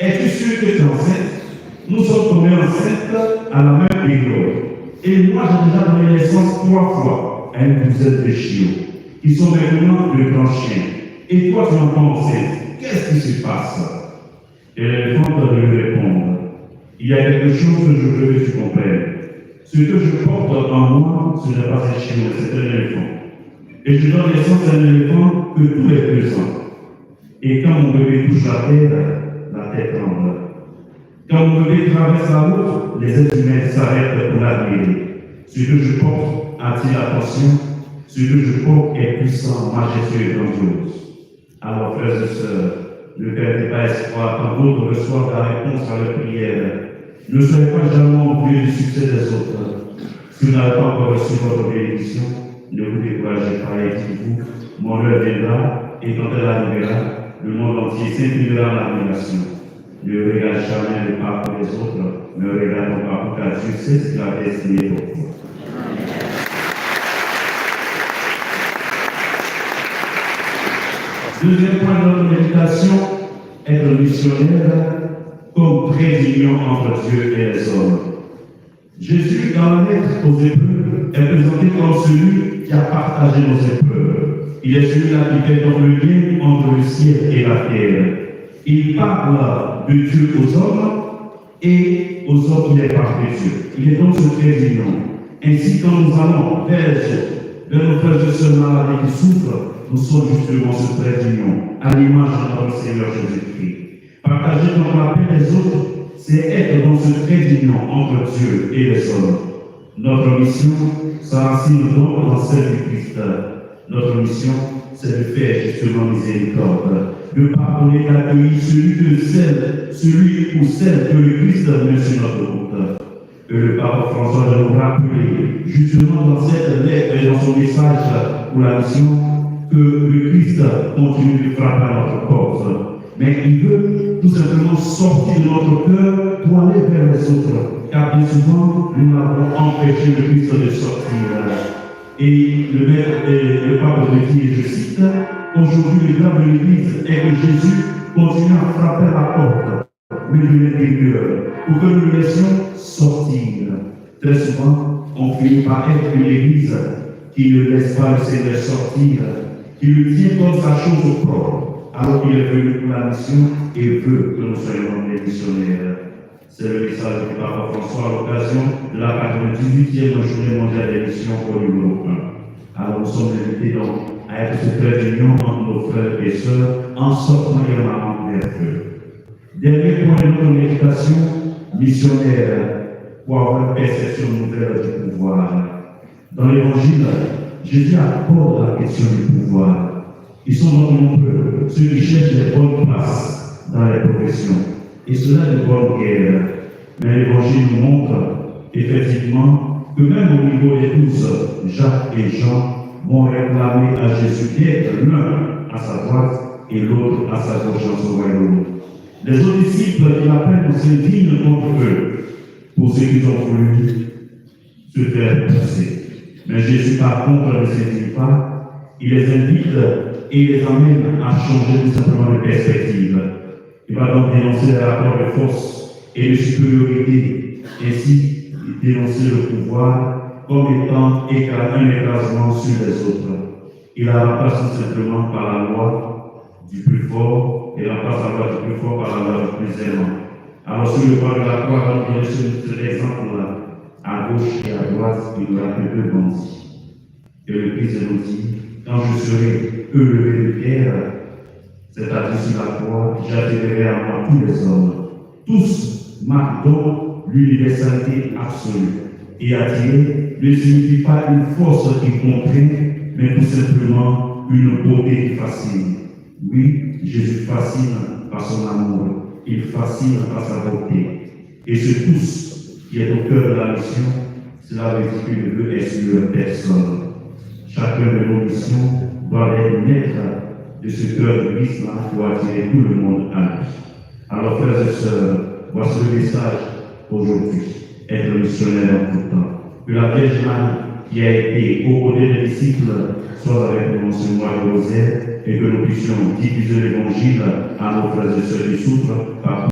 Es-tu sûr que tu es enceinte? Nous sommes tombés enceintes à la même période. Et moi, j'ai déjà donné naissance 3 fois à une douzaine de chiots, qui sont maintenant de grands chiens. Et toi, tu es encore enceinte. Qu'est-ce qui se passe? Et l'éléphant doit lui répondre. Il y a quelque chose que je veux que tu comprennes. Ce que je porte en moi, ce n'est pas un chiot, c'est un éléphant. Et je donne naissance à un éléphant que tous les 2 ans. Et quand mon bébé touche la tête tremble. Quand mon bébé traverse la route, les êtres humains s'arrêtent pour l'admirer. Ce que je porte attire l'attention, ce que je porte est puissant, majestueux et grandiose. Alors, frères et sœurs, ne perdez pas espoir quand d'autres reçoivent la réponse à leur prière. Ne soyez pas jamais orgueilleux du succès des autres. Si vous n'avez pas encore reçu votre bénédiction, ne vous découragez pas et dites-vous, mon heure viendra, et quand elle arrivera, le monde entier s'inclinera à l'admiration. Ne regarde jamais le pas pour les autres, mais regarde ton pas pour car Dieu sait ce qu'il a destiné pour toi. Deuxième point de notre méditation, être missionnaire comme trait d'union entre Dieu et les hommes. Jésus, dans la lettre aux Hébreux, est présenté comme celui qui a partagé nos épreuves. Il est celui-là qui fait donc le lien entre le ciel et la terre. Il parle de Dieu aux hommes et aux hommes il est par de Dieu. Il est donc ce trait d'union. Ainsi, quand nous allons vers nos frères et sœurs malades qui souffrent, nous sommes justement ce trait d'union, à l'image de notre Seigneur Jésus-Christ. Partager donc la paix des autres, c'est être dans ce trait d'union entre Dieu et les hommes. Notre mission s'enracine donc dans celle du Christ. Notre mission, c'est de faire justement miséricorde, de pardonner, d'accueillir celui ou celle que le Christ met sur notre route. Que le pape François de nous rappeler, justement dans cette lettre et dans son message pour la mission, que le Christ continue de frapper à notre porte. Mais il veut tout simplement sortir de notre cœur pour aller vers les autres. Car bien souvent, nous avons empêché le Christ de sortir. Et le pape de dit, je cite, aujourd'hui le drame de l'Église est que Jésus continue à frapper à la porte, mais de l'intérieur, pour que nous le laissions sortir. Très souvent, on finit par être une Église qui ne laisse pas le Seigneur sortir, qui le tient comme sa chose propre, alors qu'il est venu pour la mission et veut que nous soyons des missionnaires. C'est le message du pape François à l'occasion de la 98e journée mondiale des missions pour l'Europe. Alors nous sommes invités donc à être ce trait d'union entre nos frères et sœurs en sortant également vers eux. Dernier point de notre méditation, missionnaire, pour avoir une perception nouvelle du pouvoir. Dans l'Évangile, Jésus aborde la question du pouvoir. Ils sont donc nombreux, ceux qui cherchent les bonnes places dans les professions. Et cela est de bonne guerre. Mais l'Évangile nous montre effectivement que même au niveau des 12, Jacques et Jean vont réclamer à Jésus d'être l'un à sa droite et l'autre à sa gauche dans son royaume. Les autres disciples qui l'appellent s'indignent contre eux pour ceux qui ont voulu se faire pousser. Mais Jésus, par contre, ne s'indigne pas. Il les invite et les amène à changer tout simplement de perspective. Il va donc dénoncer les rapports de force et de supériorité, ainsi dénoncer le pouvoir comme étant un écrasement sur les autres. Il la remplace tout simplement par la loi du plus fort et remplace la loi du plus fort par la loi du plus aimant. Alors sur le bord de la croix, donc il y a cet exemple-là. À gauche et à droite, il n'y aura que 2 bandits. Et le Christ nous dit, quand je serai élevé de terre, c'est-à-dire sur la croix, j'attirerai à moi tous les hommes. Tous marquent donc l'universalité absolue. Et attirer ne signifie pas une force qui contraint, mais tout simplement une beauté qui fascine. Oui, Jésus fascine par son amour, il fascine par sa beauté. Et ce tous qui est au cœur de la mission, cela veut dire que Dieu est sur personne. Chacun de nos missions doit être naître de ce cœur de Christ pour attirer tout le monde à lui. Alors, frères et sœurs, voici le message aujourd'hui. Être missionnaire en tout temps. Que la Vierge Marie, qui a été au côté des disciples, soit avec nous en ce mois de rosaire et que nous puissions diffuser l'évangile à nos frères et sœurs qui souffrent par